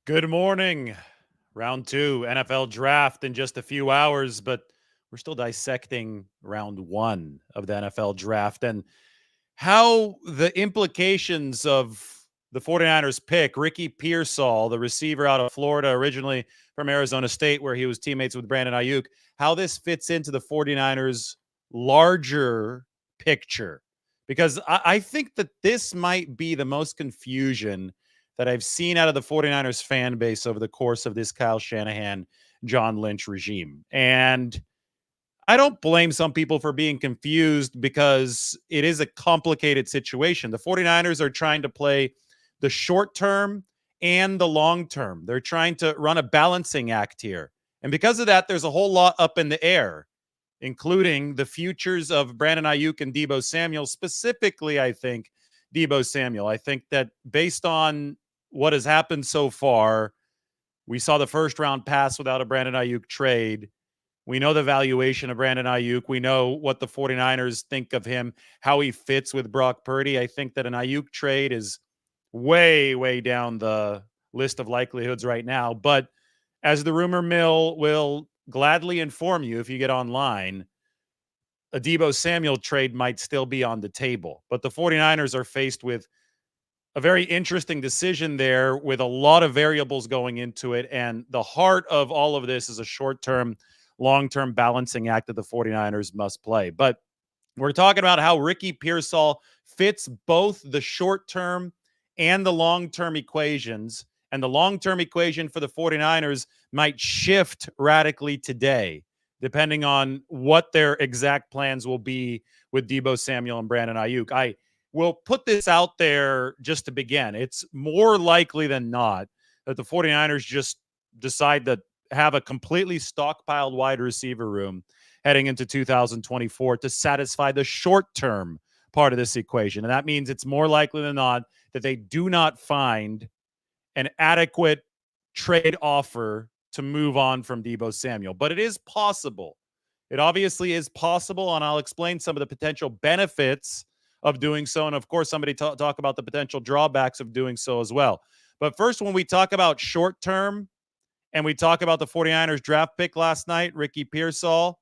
Good morning. Round two, NFL draft in just a few hours, but we're still dissecting round one of the NFL draft and how the implications of the 49ers pick, Ricky Pearsall, the receiver out of Florida, originally from Arizona State, where he was teammates with Brandon Aiyuk, how this fits into the 49ers' larger picture. Because I think that this might be the most confusion that I've seen out of the 49ers fan base over the course of this Kyle Shanahan, John Lynch regime. And I don't blame some people for being confused because it is a complicated situation. The 49ers are trying to play the short term and the long term. They're trying to run a balancing act here. And because of that, there's a whole lot up in the air, including the futures of Brandon Aiyuk and Deebo Samuel. Specifically, I think Deebo Samuel. I think that based on what has happened so far, we saw the first round pass without a Brandon Aiyuk trade. We know the valuation of Brandon Aiyuk. We know what the 49ers think of him, how he fits with Brock Purdy. I think that an Aiyuk trade is way, way down the list of likelihoods right now. But as the rumor mill will gladly inform you if you get online, a Deebo Samuel trade might still be on the table. But the 49ers are faced with a very interesting decision there with a lot of variables going into it. And the heart of all of this is a short term, long term balancing act that the 49ers must play. But we're talking about how Ricky Pearsall fits both the short term and the long term equations. And the long term equation for the 49ers might shift radically today, depending on what their exact plans will be with Deebo Samuel and Brandon Aiyuk. I will put this out there just to begin. It's more likely than not that the 49ers just decide to have a completely stockpiled wide receiver room heading into 2024 to satisfy the short-term part of this equation. And that means it's more likely than not that they do not find an adequate trade offer to move on from Deebo Samuel. But it is possible. It obviously is possible, and I'll explain some of the potential benefits of doing so. And of course, somebody talk about the potential drawbacks of doing so as well. But first, when we talk about short term and we talk about the 49ers draft pick last night, Ricky Pearsall,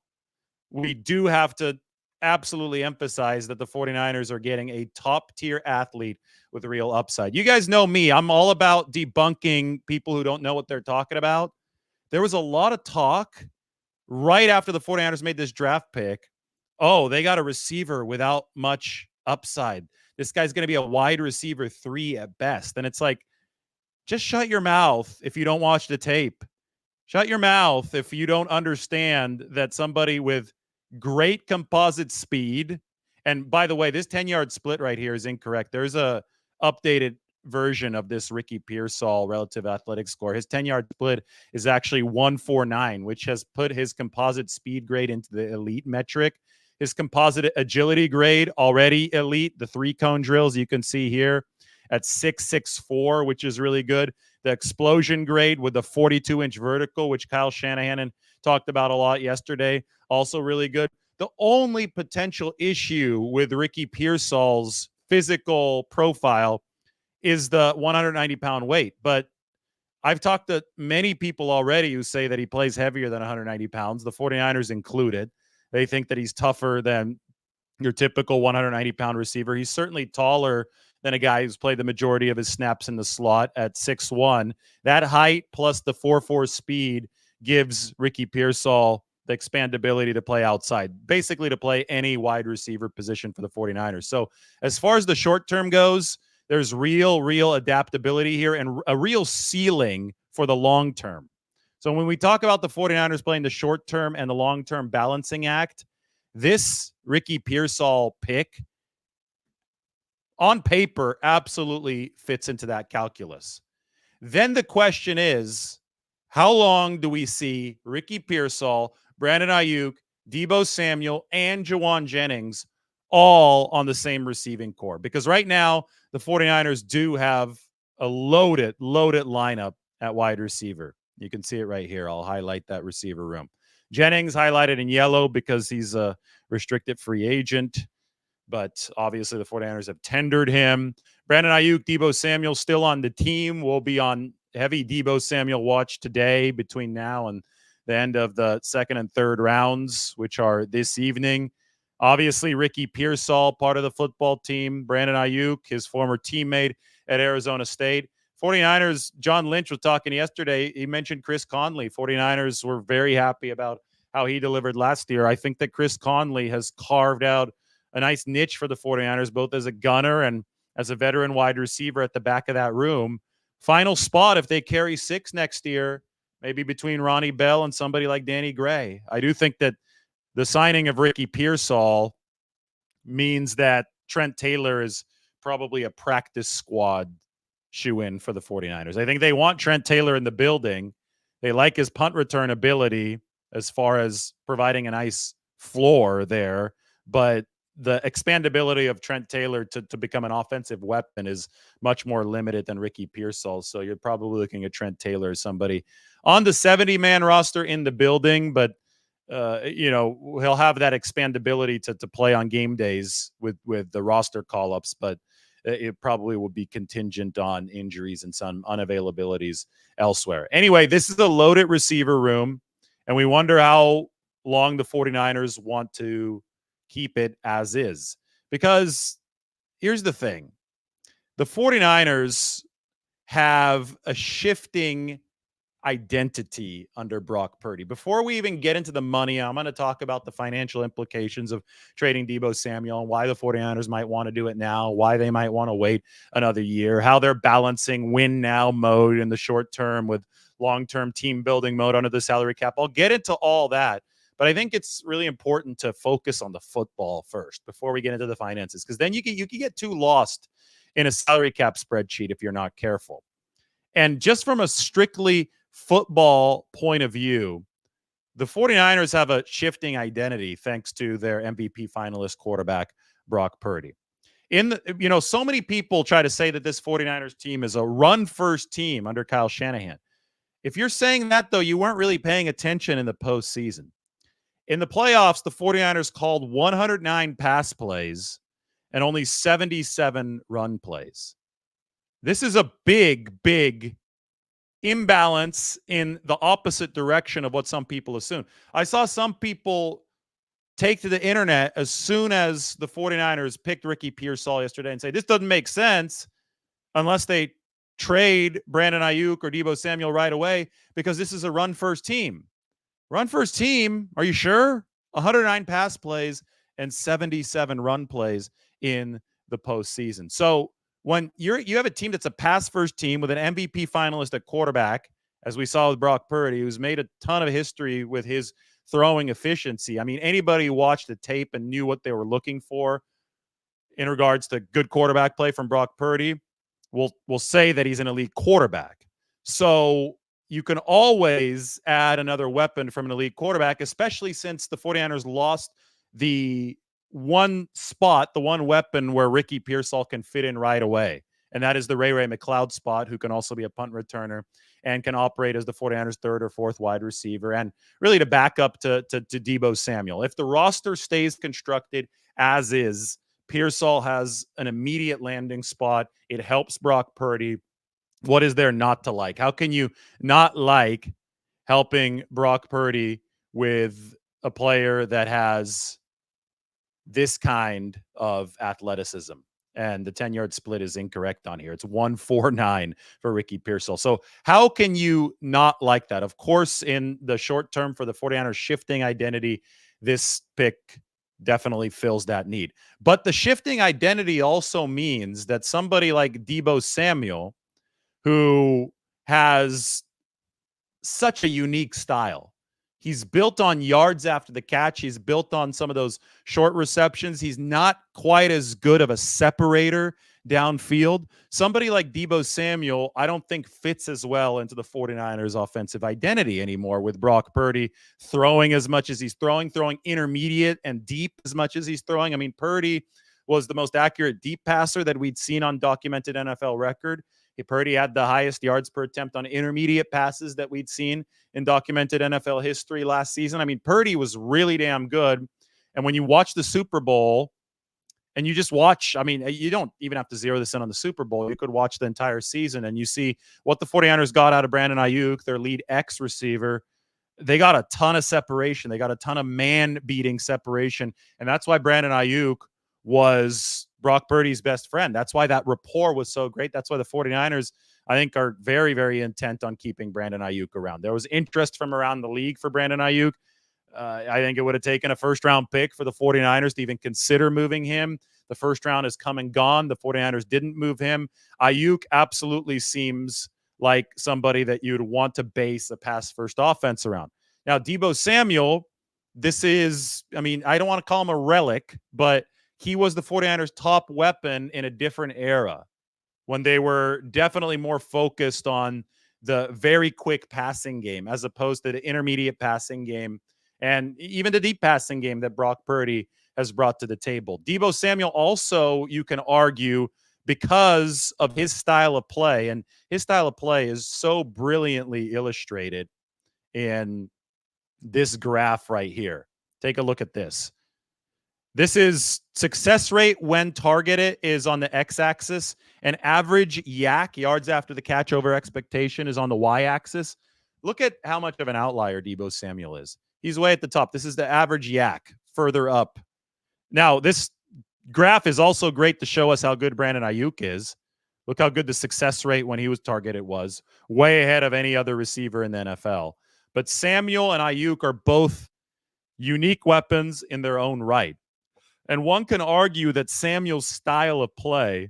we do have to absolutely emphasize that the 49ers are getting a top tier athlete with real upside. You guys know me. I'm all about debunking people who don't know what they're talking about. There was a lot of talk right after the 49ers made this draft pick. Oh, they got a receiver without much upside. This guy's going to be a wide receiver 3 at best. And it's like, just shut your mouth if you don't watch the tape. Shut your mouth if you don't understand that somebody with great composite speed, and by the way, this 10-yard split right here is incorrect. There's a updated version of this Ricky Pearsall relative athletic score. His 10-yard split is actually 149, which has put his composite speed grade into the elite metric. His composite agility grade already elite. The 3-cone drills you can see here at 6.64, which is really good. The explosion grade with the 42-inch vertical, which Kyle Shanahan talked about a lot yesterday, also really good. The only potential issue with Ricky Pearsall's physical profile is the 190-pound weight. But I've talked to many people already who say that he plays heavier than 190 pounds, the 49ers included. They think that he's tougher than your typical 190-pound receiver. He's certainly taller than a guy who's played the majority of his snaps in the slot at 6'1". That height plus the 4.4 speed gives Ricky Pearsall the expandability to play outside, basically to play any wide receiver position for the 49ers. So as far as the short term goes, there's real adaptability here and a real ceiling for the long term. So when we talk about the 49ers playing the short term and the long term balancing act, this Ricky Pearsall pick on paper absolutely fits into that calculus. Then the question is, how long do we see Ricky Pearsall, Brandon Aiyuk, Deebo Samuel, and Jawan Jennings all on the same receiving core? Because right now, the 49ers do have a loaded lineup at wide receiver. You can see it right here. I'll highlight that receiver room. Jennings highlighted in yellow because he's a restricted free agent, but obviously the 49ers have tendered him. Brandon Aiyuk, Deebo Samuel still on the team, will be on heavy Deebo Samuel watch today between now and the end of the second and third rounds, which are this evening. Obviously, Ricky Pearsall, part of the football team. Brandon Aiyuk, his former teammate at Arizona State. 49ers, John Lynch was talking yesterday. He mentioned Chris Conley. 49ers were very happy about how he delivered last year. I think that Chris Conley has carved out a nice niche for the 49ers, both as a gunner and as a veteran wide receiver at the back of that room. Final spot, if they carry 6 next year, maybe between Ronnie Bell and somebody like Danny Gray. I do think that the signing of Ricky Pearsall means that Trent Taylor is probably a practice squad shoe-in for the 49ers. I think they want Trent Taylor in the building. They like his punt return ability as far as providing a nice floor there, but the expandability of Trent Taylor to become an offensive weapon is much more limited than Ricky Pearsall. So you're probably looking at Trent Taylor as somebody on the 70-man roster in the building, but he'll have that expandability to play on game days with the roster call-ups, but it probably will be contingent on injuries and some unavailabilities elsewhere. Anyway, this is a loaded receiver room, and we wonder how long the 49ers want to keep it as is. Because here's the thing. The 49ers have a shifting identity under Brock Purdy. Before we even get into the money, I'm going to talk about the financial implications of trading Deebo Samuel and why the 49ers might want to do it now, why they might want to wait another year, how they're balancing win now mode in the short term with long-term team building mode under the salary cap. I'll get into all that, but I think it's really important to focus on the football first before we get into the finances, because then you can get too lost in a salary cap spreadsheet if you're not careful. And just from a strictly football point of view, the 49ers have a shifting identity thanks to their MVP finalist quarterback, Brock Purdy. So many people try to say that this 49ers team is a run-first team under Kyle Shanahan. If you're saying that, though, you weren't really paying attention in the postseason. In the playoffs, the 49ers called 109 pass plays and only 77 run plays. This is a big, big imbalance in the opposite direction of what some people assume. I saw some people take to the internet as soon as the 49ers picked Ricky Pearsall yesterday and say, this doesn't make sense unless they trade Brandon Aiyuk or Deebo Samuel right away because this is a run-first team. Run-first team? Are you sure? 109 pass plays and 77 run plays in the postseason. So when you have a team that's a pass-first team with an MVP finalist at quarterback, as we saw with Brock Purdy, who's made a ton of history with his throwing efficiency. I mean, anybody who watched the tape and knew what they were looking for in regards to good quarterback play from Brock Purdy will say that he's an elite quarterback. So you can always add another weapon from an elite quarterback, especially since the 49ers lost the one spot, the one weapon where Ricky Pearsall can fit in right away. And that is the Ray McLeod spot, who can also be a punt returner and can operate as the 49ers' third or fourth wide receiver and really to back up to Deebo Samuel. If the roster stays constructed as is, Pearsall has an immediate landing spot. It helps Brock Purdy. What is there not to like? How can you not like helping Brock Purdy with a player that has this kind of athleticism? And the 10-yard split is incorrect on here. It's 149 for Ricky Pearsall. So how can you not like that? Of course, in the short term for the 49ers shifting identity, this pick definitely fills that need. But the shifting identity also means that somebody like Deebo Samuel, who has such a unique style. He's built on yards after the catch. He's built on some of those short receptions. He's not quite as good of a separator downfield. Somebody like Deebo Samuel, I don't think fits as well into the 49ers offensive identity anymore with Brock Purdy throwing as much as he's throwing intermediate and deep as much as he's throwing. I mean, Purdy was the most accurate deep passer that we'd seen on documented NFL record. Purdy had the highest yards per attempt on intermediate passes that we'd seen in documented NFL history last season. I mean, Purdy was really damn good. And when you watch the Super Bowl, And you just watch, I mean, you don't even have to zero this in on the Super Bowl. You could watch the entire season and you see what the 49ers got out of Brandon Aiyuk, their lead X receiver. They got a ton of separation. They got a ton of man beating separation. And that's why Brandon Aiyuk was Brock Purdy's best friend. That's why that rapport was so great. That's why the 49ers, I think, are very, very intent on keeping Brandon Aiyuk around. There was interest from around the league for Brandon Aiyuk. I think it would have taken a first-round pick for the 49ers to even consider moving him. The first round has come and gone. The 49ers didn't move him. Aiyuk absolutely seems like somebody that you'd want to base a pass-first offense around. Now, Deebo Samuel, this is, I mean, I don't want to call him a relic, but he was the 49ers' top weapon in a different era when they were definitely more focused on the very quick passing game as opposed to the intermediate passing game and even the deep passing game that Brock Purdy has brought to the table. Deebo Samuel also, you can argue, because of his style of play, and his style of play is so brilliantly illustrated in this graph right here. Take a look at this. This is success rate when targeted is on the x-axis, and average yak, yards after the catch over expectation, is on the y-axis. Look at how much of an outlier Deebo Samuel is. He's way at the top. This is the average yak further up. Now, this graph is also great to show us how good Brandon Aiyuk is. Look how good the success rate when he was targeted was. Way ahead of any other receiver in the NFL. But Samuel and Aiyuk are both unique weapons in their own right. And one can argue that Samuel's style of play,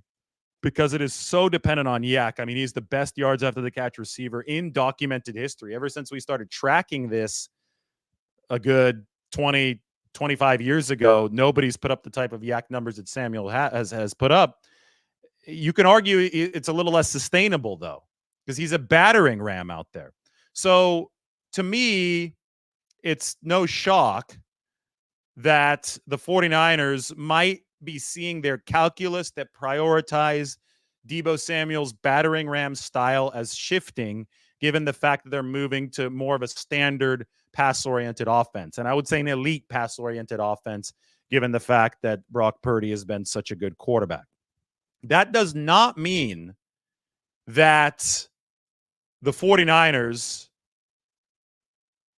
because it is so dependent on yak, I mean, he's the best yards after the catch receiver in documented history. Ever since we started tracking this a good 20, 25 years ago, nobody's put up the type of yak numbers that Samuel has put up. You can argue it's a little less sustainable, though, because he's a battering ram out there. So to me, it's no shock that the 49ers might be seeing their calculus that prioritize Deebo Samuel's battering ram style as shifting, given the fact that they're moving to more of a standard pass-oriented offense. And I would say an elite pass-oriented offense, given the fact that Brock Purdy has been such a good quarterback. That does not mean that the 49ers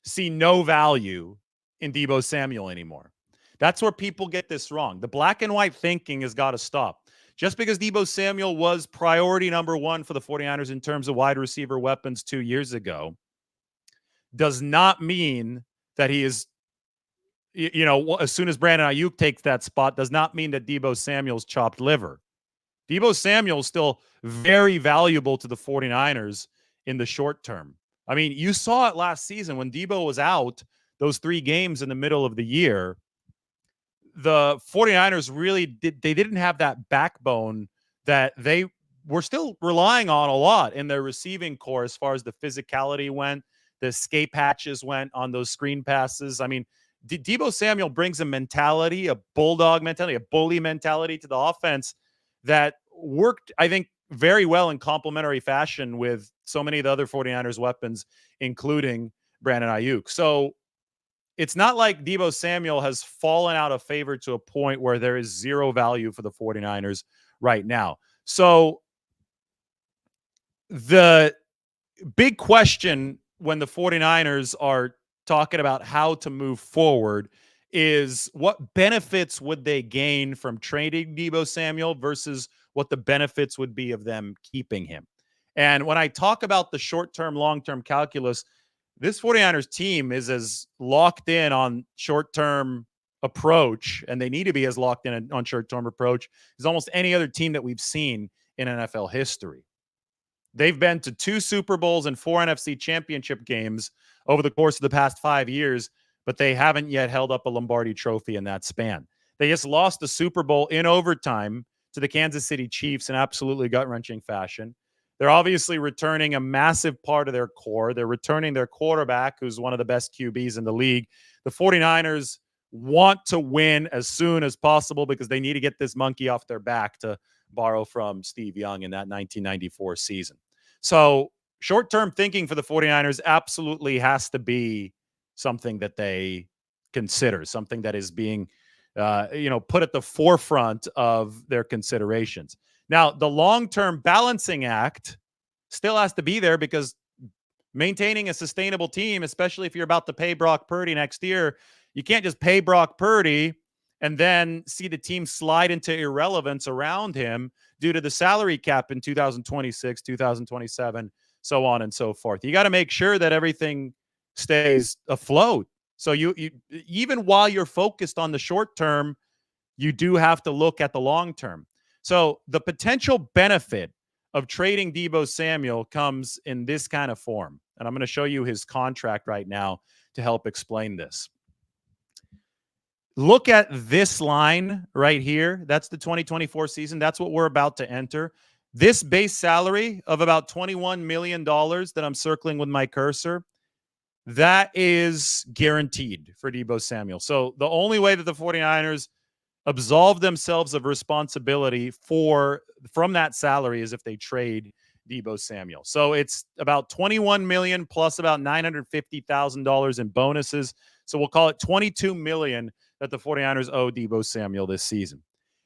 see no value in Deebo Samuel anymore. That's where people get this wrong. The black and white thinking has got to stop. Just because Deebo Samuel was priority number one for the 49ers in terms of wide receiver weapons 2 years ago does not mean that he is, as soon as Brandon Aiyuk takes that spot, does not mean that Deebo Samuel's chopped liver. Deebo Samuel is still very valuable to the 49ers in the short term. I mean, you saw it last season when Deebo was out those 3 games in the middle of the year. The 49ers really didn't have that backbone that they were still relying on a lot in their receiving core as far as the physicality went, the escape hatches went on those screen passes. I mean, Deebo Samuel brings a mentality, a bulldog mentality, a bully mentality to the offense that worked, I think, very well in complementary fashion with so many of the other 49ers weapons, including Brandon Aiyuk. So it's not like Deebo Samuel has fallen out of favor to a point where there is zero value for the 49ers right now. So the big question when the 49ers are talking about how to move forward is what benefits would they gain from trading Deebo Samuel versus what the benefits would be of them keeping him. And when I talk about the short-term, long-term calculus, this 49ers team is as locked in on short-term approach, and they need to be as locked in on short-term approach as almost any other team that we've seen in NFL history. They've been to 2 Super Bowls and 4 NFC championship games over the course of the past 5 years, but they haven't yet held up a Lombardi trophy in that span. They just lost the Super Bowl in overtime to the Kansas City Chiefs in absolutely gut-wrenching fashion. They're obviously returning a massive part of their core. They're returning their quarterback, who's one of the best QBs in the league. The 49ers want to win as soon as possible because they need to get this monkey off their back, to borrow from Steve Young in that 1994 season. So short-term thinking for the 49ers absolutely has to be something that they consider, something that is being put at the forefront of their considerations. Now, the long-term balancing act still has to be there because maintaining a sustainable team, especially if you're about to pay Brock Purdy next year, you can't just pay Brock Purdy and then see the team slide into irrelevance around him due to the salary cap in 2026, 2027, so on and so forth. You got to make sure that everything stays afloat. So you even while you're focused on the short term, you do have to look at the long term. So the potential benefit of trading Deebo Samuel comes in this kind of form. And I'm going to show you his contract right now to help explain this. Look at this line right here. That's the 2024 season. That's what we're about to enter. This base salary of about $21 million that I'm circling with my cursor, that is guaranteed for Deebo Samuel. So the only way that the 49ers absolve themselves of responsibility from that salary is if they trade Deebo Samuel. So it's about $21 million plus about $950,000 in bonuses. So we'll call it $22 million that the 49ers owe Deebo Samuel this season.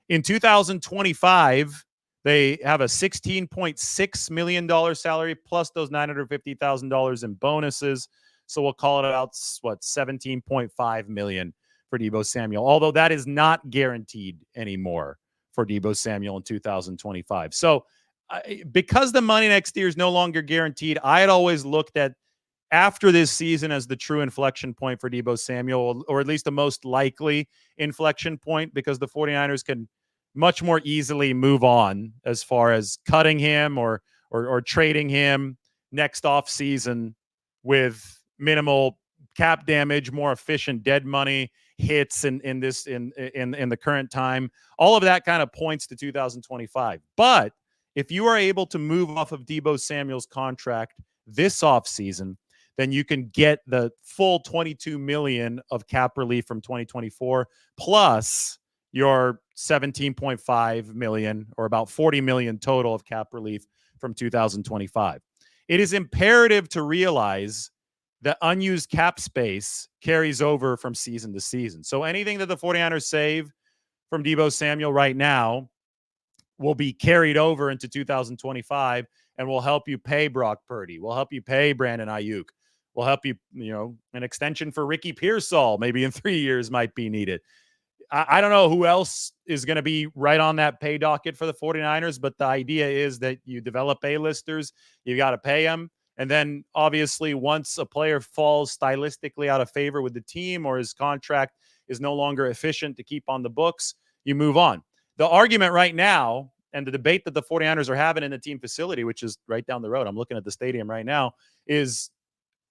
In 2025, they have a $16.6 million salary plus those $950,000 in bonuses. So we'll call it about, $17.5 million for Deebo Samuel, although that is not guaranteed anymore for Deebo Samuel in 2025. So because the money next year is no longer guaranteed, I had always looked at after this season as the true inflection point for Deebo Samuel, or at least the most likely inflection point, because the 49ers can much more easily move on as far as cutting him or trading him next off season with minimal cap damage, more efficient dead money hits in the current time. All of that kind of points to 2025. But if you are able to move off of Deebo Samuel's contract this offseason, then you can get the full $22 million of cap relief from 2024 plus your $17.5 million, or about $40 million total of cap relief from 2025. It is imperative to realize that unused cap space carries over from season to season. So anything that the 49ers save from Deebo Samuel right now will be carried over into 2025 and will help you pay Brock Purdy, will help you pay Brandon Aiyuk, will help you, an extension for Ricky Pearsall maybe in 3 years might be needed. I don't know who else is going to be right on that pay docket for the 49ers, but the idea is that you develop A-listers, you got to pay them. And then obviously once a player falls stylistically out of favor with the team or his contract is no longer efficient to keep on the books, you move on. The argument right now and the debate that the 49ers are having in the team facility, which is right down the road, I'm looking at the stadium right now, is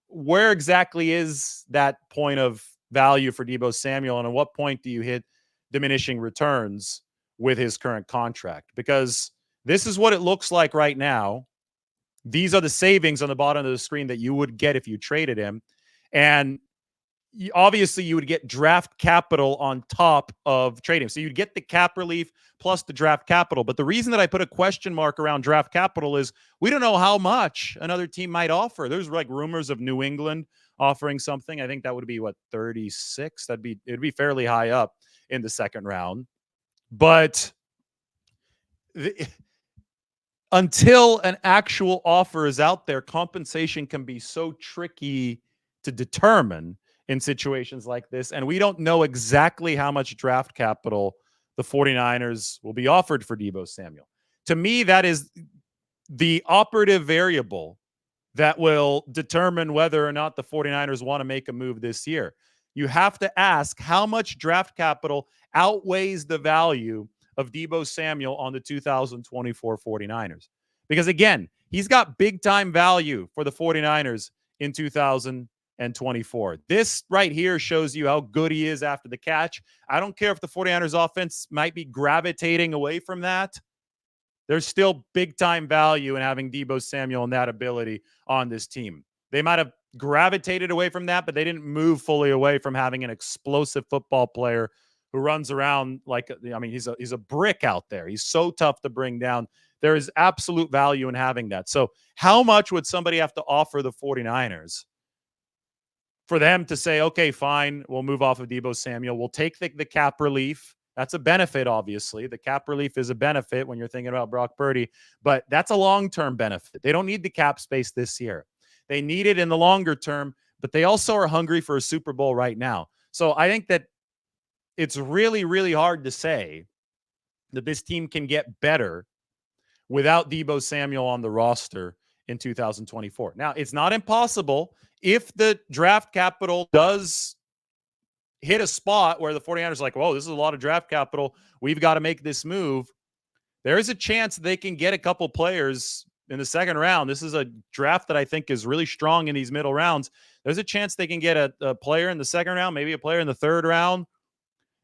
where exactly is that point of value for Deebo Samuel, and at what point do you hit diminishing returns with his current contract? Because this is what it looks like right now. These are the savings on the bottom of the screen that you would get if you traded him. And obviously you would get draft capital on top of trading. So you'd get the cap relief plus the draft capital. But the reason that I put a question mark around draft capital is we don't know how much another team might offer. There's like rumors of New England offering something. I think that would be 36. It'd be fairly high up in the second round. But until an actual offer is out there, compensation can be so tricky to determine in situations like this. And we don't know exactly how much draft capital the 49ers will be offered for Deebo Samuel. To me, that is the operative variable that will determine whether or not the 49ers want to make a move this year. You have to ask how much draft capital outweighs the value of Deebo Samuel on the 2024 49ers. Because again, he's got big time value for the 49ers in 2024. This right here shows you how good he is after the catch. I don't care if the 49ers offense might be gravitating away from that. There's still big time value in having Deebo Samuel and that ability on this team. They might have gravitated away from that, but they didn't move fully away from having an explosive football player who runs around he's a brick out there. He's so tough to bring down. There is absolute value in having that. So how much would somebody have to offer the 49ers for them to say, okay, fine, we'll move off of Deebo Samuel. We'll take the cap relief. That's a benefit, obviously. The cap relief is a benefit when you're thinking about Brock Purdy, but that's a long-term benefit. They don't need the cap space this year. They need it in the longer term, but they also are hungry for a Super Bowl right now. So I think that it's really, really hard to say that this team can get better without Deebo Samuel on the roster in 2024. Now, it's not impossible if the draft capital does hit a spot where the 49ers are like, whoa, this is a lot of draft capital. We've got to make this move. There is a chance they can get a couple players in the second round. This is a draft that I think is really strong in these middle rounds. There's a chance they can get a player in the second round, maybe a player in the third round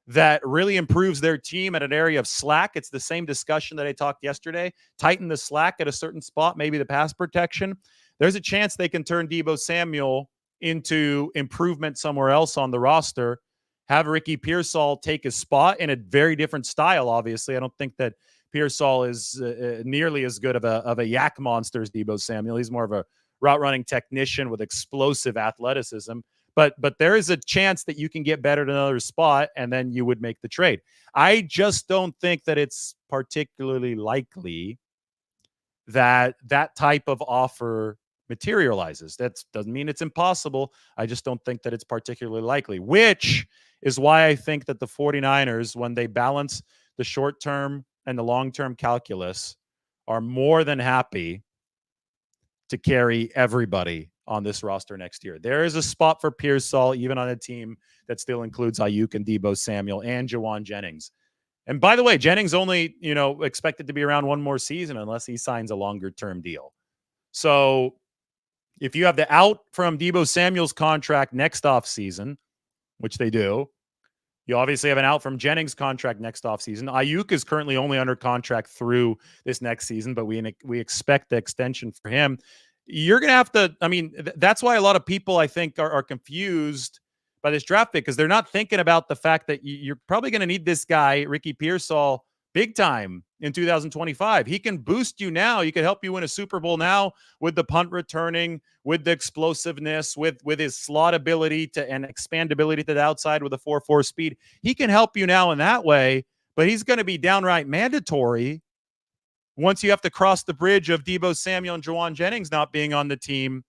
that really improves their team at an area of slack. It's the same discussion that I talked yesterday. Tighten the slack at a certain spot, maybe the pass protection. There's a chance they can turn Deebo Samuel into improvement somewhere else on the roster, have Ricky Pearsall take his spot in a very different style, obviously. I don't think that Pearsall is nearly as good of a yak monster as Deebo Samuel. He's more of a route running technician with explosive athleticism. But there is a chance that you can get better at another spot, and then you would make the trade. I just don't think that it's particularly likely that that type of offer materializes. That doesn't mean it's impossible. I just don't think that it's particularly likely, which is why I think that the 49ers, when they balance the short-term and the long-term calculus, are more than happy to carry everybody on this roster next year. There is a spot for Pearsall, even on a team that still includes Aiyuk and Deebo Samuel and Juwan Jennings. And by the way, Jennings only, expected to be around one more season unless he signs a longer-term deal. So if you have the out from Deebo Samuel's contract next offseason, which they do, you obviously have an out from Jennings' contract next offseason. Aiyuk is currently only under contract through this next season, but we expect the extension for him. You're going to have to, that's why a lot of people, I think, are confused by this draft pick, because they're not thinking about the fact that you're probably going to need this guy, Ricky Pearsall, big time in 2025. He can boost you now. He can help you win a Super Bowl now with the punt returning, with the explosiveness, with his slot ability and expandability to the outside with a 4.4 speed. He can help you now in that way, but he's going to be downright mandatory once you have to cross the bridge of Deebo Samuel and Juwan Jennings not being on the team,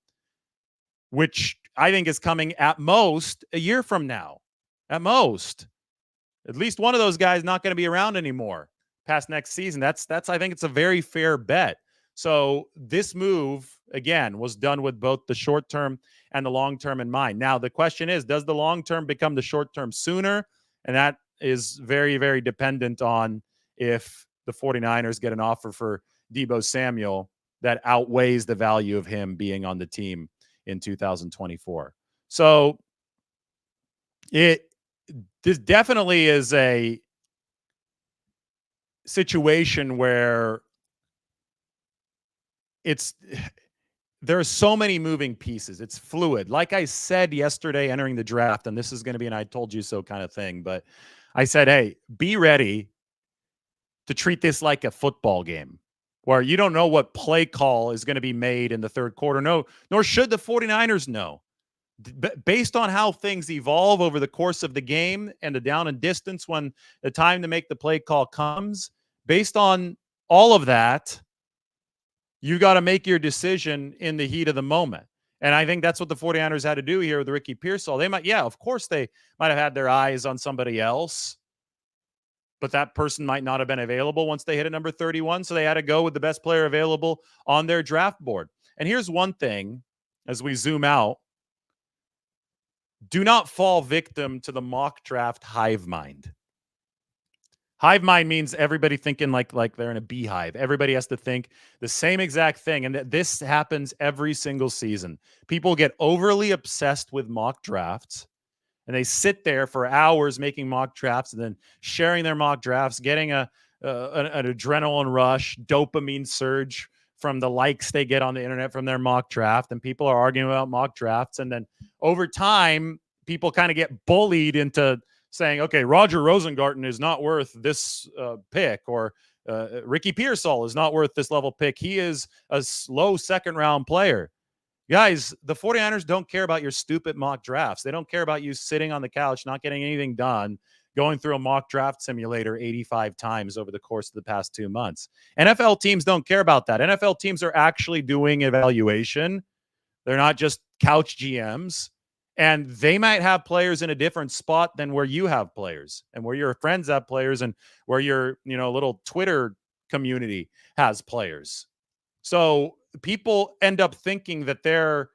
which I think is coming at most a year from now. At most. At least one of those guys not going to be around anymore past next season. That's I think it's a very fair bet. So this move, again, was done with both the short term and the long term in mind. Now, the question is, does the long term become the short term sooner? And that is very, very dependent on if the 49ers get an offer for Deebo Samuel that outweighs the value of him being on the team in 2024. So this definitely is a situation where there are so many moving pieces. It's fluid. Like I said yesterday entering the draft, and this is going to be an I told you so kind of thing, but I said, hey, be ready to treat this like a football game where you don't know what play call is going to be made in the third quarter. No, nor should the 49ers know. Based on how things evolve over the course of the game and the down and distance when the time to make the play call comes, based on all of that, you got to make your decision in the heat of the moment. And I think that's what the 49ers had to do here with Ricky Pearsall. Of course they might have had their eyes on somebody else, but that person might not have been available once they hit a number 31. So they had to go with the best player available on their draft board. And here's one thing as we zoom out. Do not fall victim to the mock draft hive mind. Hive mind means everybody thinking like they're in a beehive. Everybody has to think the same exact thing. And this happens every single season. People get overly obsessed with mock drafts, and they sit there for hours making mock drafts and then sharing their mock drafts, getting an adrenaline rush, dopamine surge from the likes they get on the internet from their mock draft. And people are arguing about mock drafts. And then over time, people kind of get bullied into saying, okay, Roger Rosengarten is not worth this pick, or Ricky Pearsall is not worth this level pick. He is a low second round player. Guys, the 49ers don't care about your stupid mock drafts. They don't care about you sitting on the couch, not getting anything done, going through a mock draft simulator 85 times over the course of the past 2 months. NFL teams don't care about that. NFL teams are actually doing evaluation. They're not just couch GMs. And they might have players in a different spot than where you have players and where your friends have players and where your, little Twitter community has players. So people end up thinking that their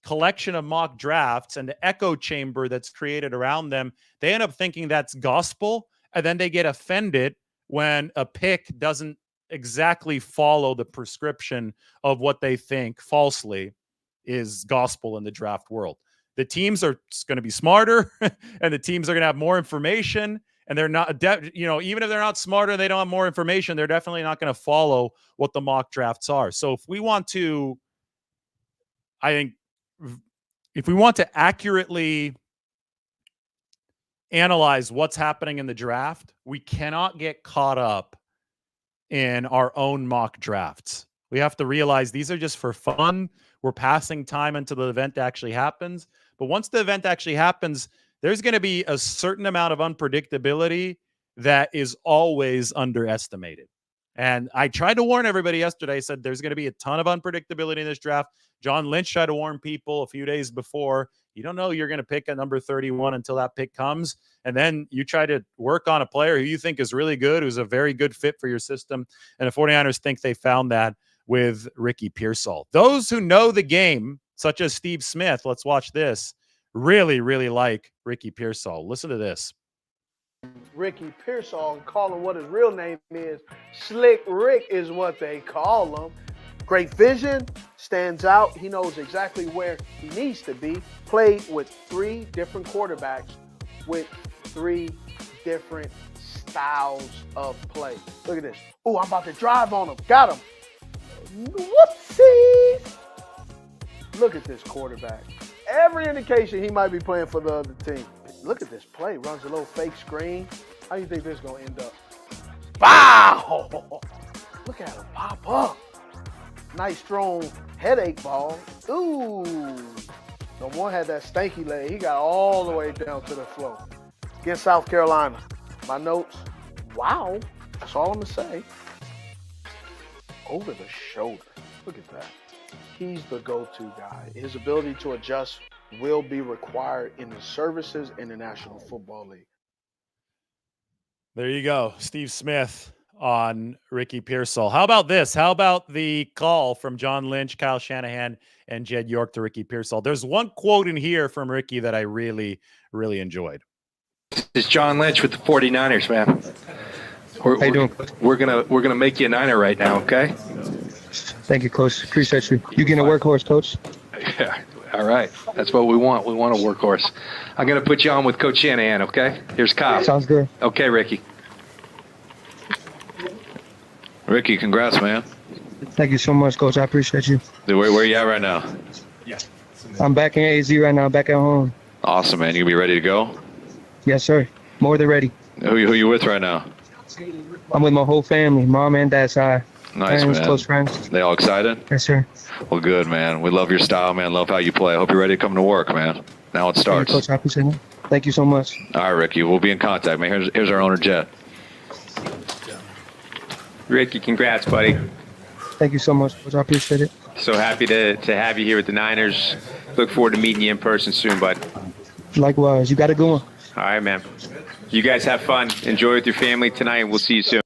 collection of mock drafts and the echo chamber that's created around them, they end up thinking that's gospel. And then they get offended when a pick doesn't exactly follow the prescription of what they think falsely is gospel in the draft world. The teams are going to be smarter and the teams are going to have more information. And they're not, even if they're not smarter, they don't have more information. They're definitely not going to follow what the mock drafts are. So if we want to, I think, if we want to accurately analyze what's happening in the draft, we cannot get caught up in our own mock drafts. We have to realize these are just for fun. We're passing time until the event actually happens. But once the event actually happens, there's going to be a certain amount of unpredictability that is always underestimated. And I tried to warn everybody yesterday. I said there's going to be a ton of unpredictability in this draft. John Lynch tried to warn people a few days before. You don't know you're going to pick a number 31 until that pick comes. And then you try to work on a player who you think is really good, who's a very good fit for your system. And the 49ers think they found that with Ricky Pearsall. Those who know the game, such as Steve Smith, let's watch this, really, really like Ricky Pearsall. Listen to this. Ricky Pearsall and call him what his real name is. Slick Rick is what they call him. Great vision, stands out. He knows exactly where he needs to be. Played with 3 different quarterbacks with 3 different styles of play. Look at this. Oh, I'm about to drive on him. Got him. Whoopsies. Look at this quarterback. Every indication he might be playing for the other team. Look at this play. Runs a little fake screen. How do you think this is going to end up? Wow! Look at him pop up. Nice strong headache ball. Ooh. The one had that stanky leg. He got all the way down to the floor. Against South Carolina. My notes. Wow. That's all I'm going to say. Over the shoulder. Look at that. He's the go-to guy. His ability to adjust will be required in the services in the National Football League. There you go. Steve Smith on Ricky Pearsall. How about this? How about the call from John Lynch, Kyle Shanahan, and Jed York to Ricky Pearsall? There's one quote in here from Ricky that I really, really enjoyed. It's John Lynch with the 49ers, man. How you doing? We're gonna make you a Niner right now, okay? Thank you, Coach. Appreciate you. You getting a workhorse, Coach? Yeah. All right. That's what we want. We want a workhorse. I'm gonna put you on with Coach Shanahan, okay? Here's Kyle. Sounds good. Okay, Ricky. Ricky, congrats, man. Thank you so much, Coach. I appreciate you. Where are you at right now? I'm back in AZ right now, back at home. Awesome, man. You gonna be ready to go? Yes, sir. More than ready. Who you with right now? I'm with my whole family, mom and dad's side. Nice, Parents, man. close friends. They all excited? Yes, sir. Well, good, man. We love your style, man. Love how you play. Hope you're ready to come to work, man. Now it Thank you, starts. Coach. I appreciate it. Thank you so much. All right, Ricky. We'll be in contact, man. Here's our owner, Jet. Ricky, congrats, buddy. Thank you so much, Coach. I appreciate it. So happy to have you here with the Niners. Look forward to meeting you in person soon, bud. Likewise. You got a good one. All right, man. You guys have fun. Enjoy with your family tonight. We'll see you soon.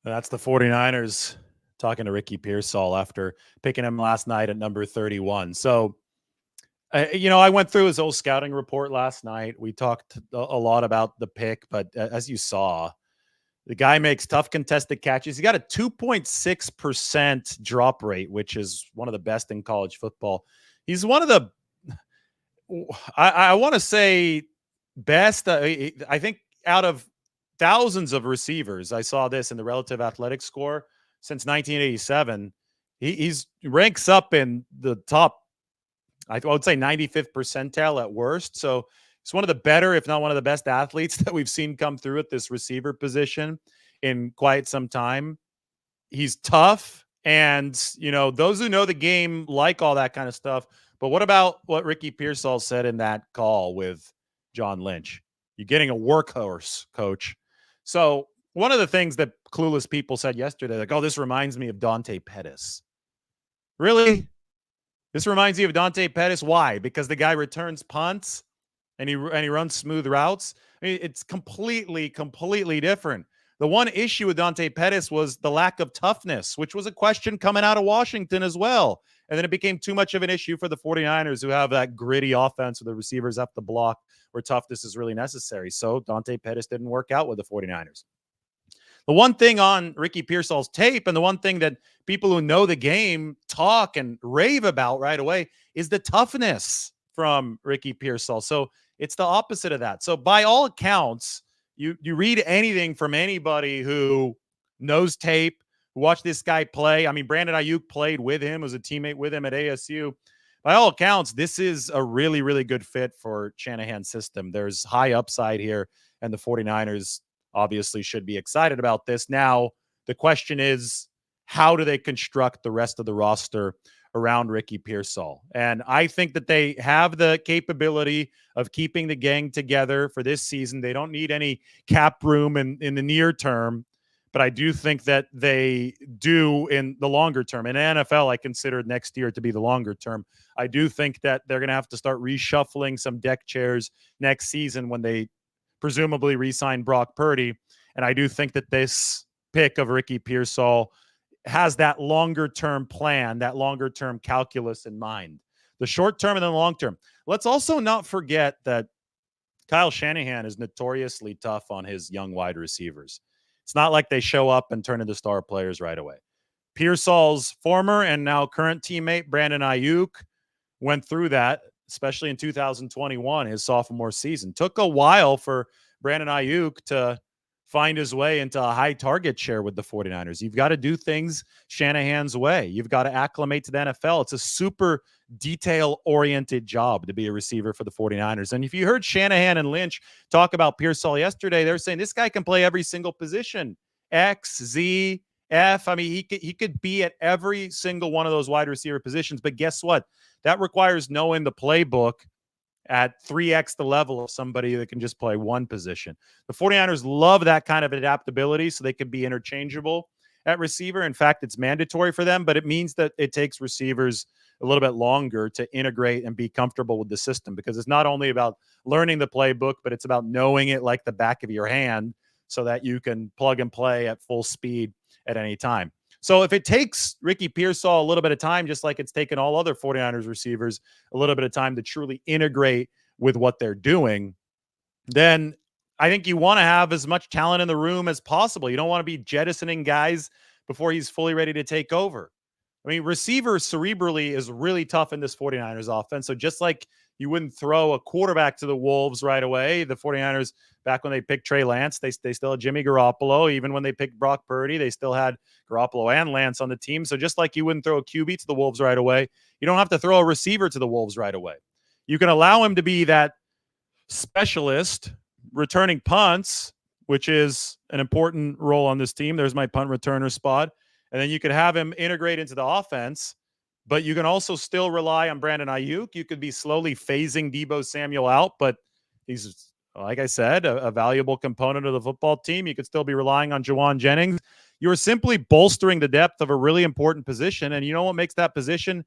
That's the 49ers talking to Ricky Pearsall after picking him last night at number 31. So, I went through his old scouting report last night. We talked a lot about the pick, but as you saw, the guy makes tough contested catches. He got a 2.6% drop rate, which is one of the best in college football. He's one of the, I want to say, best. I think out of thousands of receivers, I saw this in the relative athletic score since 1987. He's ranks up in the top, I would say 95th percentile at worst. So he's one of the better, if not one of the best athletes that we've seen come through at this receiver position in quite some time. He's tough. And, those who know the game like all that kind of stuff. But what about what Ricky Pearsall said in that call with John Lynch? You're getting a workhorse, coach. So one of the things that clueless people said yesterday, like, oh, this reminds me of Dante Pettis. Really? This reminds you of Dante Pettis? Why? Because the guy returns punts and he runs smooth routes. I mean, it's completely different. The one issue with Dante Pettis was the lack of toughness, which was a question coming out of Washington as well. And then it became too much of an issue for the 49ers, who have that gritty offense where the receivers have to block, where toughness is really necessary. So Dante Pettis didn't work out with the 49ers. The one thing on Ricky Pearsall's tape, and the one thing that people who know the game talk and rave about right away, is the toughness from Ricky Pearsall. So it's the opposite of that. So by all accounts, you read anything from anybody who knows tape, who watched this guy play. I mean, Brandon Aiyuk played with him, was a teammate with him at ASU. By all accounts, this is a really, really good fit for Shanahan's system. There's high upside here, and the 49ers obviously should be excited about this. Now, the question is, how do they construct the rest of the roster around Ricky Pearsall? And I think that they have the capability of keeping the gang together for this season. They don't need any cap room in the near term, but I do think that they do in the longer term. In NFL, I consider next year to be the longer term. I do think that they're going to have to start reshuffling some deck chairs next season when they presumably re-sign Brock Purdy. And I do think that this pick of Ricky Pearsall has that longer-term plan, that longer-term calculus in mind. The short term and the long term. Let's also not forget that Kyle Shanahan is notoriously tough on his young wide receivers. It's not like they show up and turn into star players right away. Pearsall's former and now current teammate, Brandon Aiyuk, went through that, especially in 2021, his sophomore season. Took a while for Brandon Aiyuk to find his way into a high target share with the 49ers. You've got to do things Shanahan's way. You've got to acclimate to the NFL. It's a super detail-oriented job to be a receiver for the 49ers. And if you heard Shanahan and Lynch talk about Pearsall yesterday, they're saying this guy can play every single position. X, Z, F. I mean, he could be at every single one of those wide receiver positions. But guess what? That requires knowing the playbook at 3x the level of somebody that can just play one position. The 49ers love that kind of adaptability so they can be interchangeable at receiver. In fact, it's mandatory for them, but it means that it takes receivers a little bit longer to integrate and be comfortable with the system, because it's not only about learning the playbook, but it's about knowing it like the back of your hand so that you can plug and play at full speed at any time. So if it takes Ricky Pearsall a little bit of time, just like it's taken all other 49ers receivers a little bit of time to truly integrate with what they're doing, then I think you want to have as much talent in the room as possible. You don't want to be jettisoning guys before he's fully ready to take over. I mean, receiver cerebrally is really tough in this 49ers offense. So just like you wouldn't throw a quarterback to the Wolves right away, the 49ers, back when they picked Trey Lance, they still had Jimmy Garoppolo. Even when they picked Brock Purdy, they still had Garoppolo and Lance on the team. So just like you wouldn't throw a QB to the Wolves right away, you don't have to throw a receiver to the Wolves right away. You can allow him to be that specialist returning punts, which is an important role on this team. There's my punt returner spot. And then you could have him integrate into the offense, but you can also still rely on Brandon Aiyuk. You could be slowly phasing Deebo Samuel out, but he's, like I said, a valuable component of the football team. You could still be relying on Jawan Jennings. You're simply bolstering the depth of a really important position. And you know what makes that position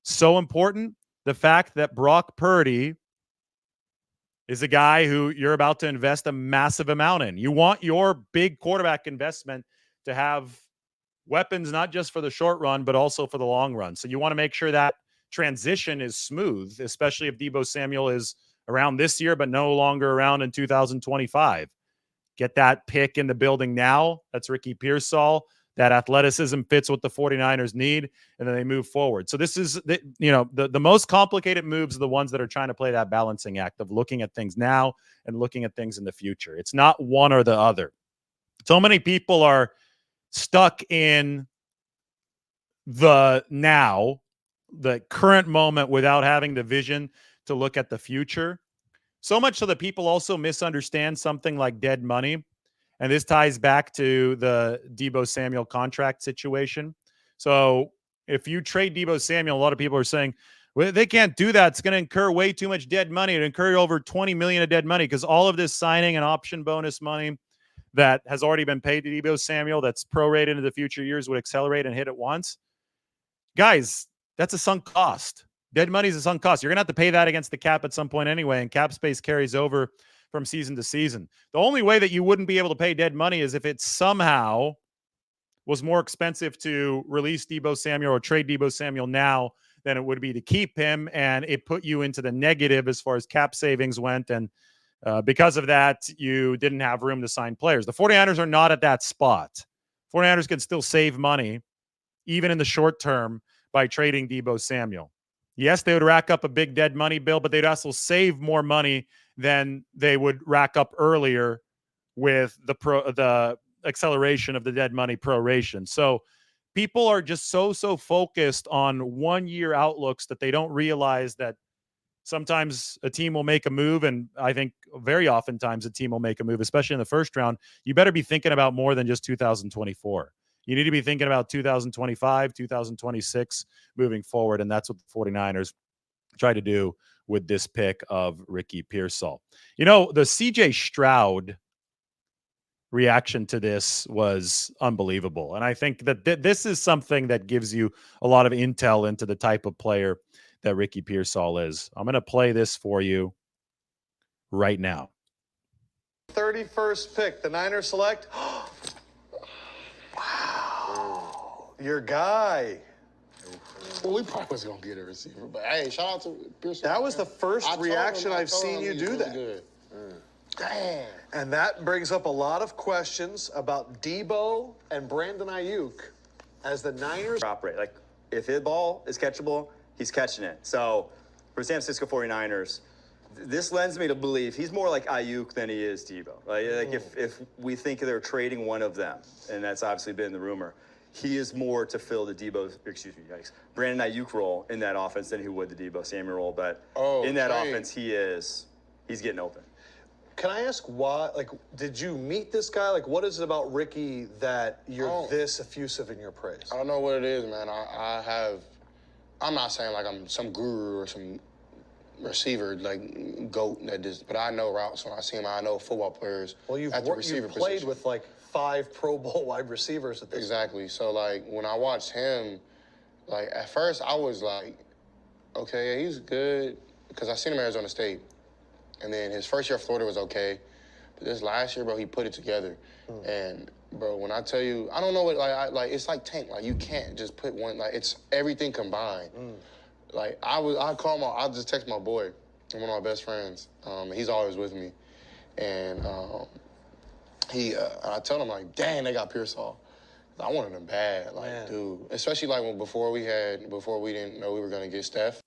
so important? The fact that Brock Purdy is a guy who you're about to invest a massive amount in. You want your big quarterback investment to have weapons, not just for the short run, but also for the long run. So you want to make sure that transition is smooth, especially if Deebo Samuel is around this year, but no longer around in 2025. Get that pick in the building now. That's Ricky Pearsall. That athleticism fits what the 49ers need, and then they move forward. So this is, the most complicated moves are the ones that are trying to play that balancing act of looking at things now and looking at things in the future. It's not one or the other. So many people are stuck in the now, the current moment, without having the vision to look at the future. So much so that people also misunderstand something like dead money. And this ties back to the Deebo Samuel contract situation. So if you trade Deebo Samuel, a lot of people are saying, well, they can't do that. It's going to incur way too much dead money. It incur over $20 million of dead money because all of this signing and option bonus money that has already been paid to Deebo Samuel that's prorated into the future years would accelerate and hit at once. Guys, that's a sunk cost. Dead money is a sunk cost. You're going to have to pay that against the cap at some point anyway, and cap space carries over from season to season. The only way that you wouldn't be able to pay dead money is if it somehow was more expensive to release Deebo Samuel or trade Deebo Samuel now than it would be to keep him, and it put you into the negative as far as cap savings went, and because of that, you didn't have room to sign players. The 49ers are not at that spot. 49ers can still save money, even in the short term, by trading Deebo Samuel. Yes, they would rack up a big dead money bill, but they'd also save more money than they would rack up earlier with the acceleration of the dead money proration. So people are just so focused on 1 year outlooks that they don't realize that sometimes a team will make a move, and I think very oftentimes a team will make a move, especially in the first round. You better be thinking about more than just 2024. You need to be thinking about 2025, 2026 moving forward, and that's what the 49ers try to do with this pick of Ricky Pearsall. You know, the CJ Stroud reaction to this was unbelievable, and I think that this is something that gives you a lot of intel into the type of player that Ricky Pearsall is. I'm going to play this for you right now. 31st pick, the Niners select. Wow. Your guy. Well, we probably was going to get a receiver, but hey, shout out to Pearsall. That was the first reaction I've seen you do that. Good. Damn. And that brings up a lot of questions about Deebo and Brandon Aiyuk as the Niners operate. Like, if his ball is catchable, he's catching it. So, for San Francisco 49ers, this lends me to believe he's more like Aiyuk than he is Deebo. Like if we think they're trading one of them, and that's obviously been the rumor, he is more to fill the Brandon Aiyuk role in that offense than he would the Deebo Samuel role. But in that offense, he's getting open. Can I ask why? Like, did you meet this guy? Like, what is it about Ricky that you're this effusive in your praise? I don't know what it is, man. I'm not saying like I'm some guru or some receiver, like GOAT that does, but I know routes when I see them. I know football players. Well, you've played with like 5 Pro Bowl wide receivers at this Exactly. So like when I watched him, like at first I was like, okay, yeah, he's good because I seen him at Arizona State, and then his first year at Florida was okay, but this last year, bro, he put it together, and bro, when I tell you, I don't know what like it's like Tank, like you can't just put one, like it's everything combined. Like I'll just text my boy, one of my best friends. He's always with me, and I tell him like, dang, they got Pearsall. I wanted him bad, like, man. Dude. Especially like before we didn't know we were gonna get Steph.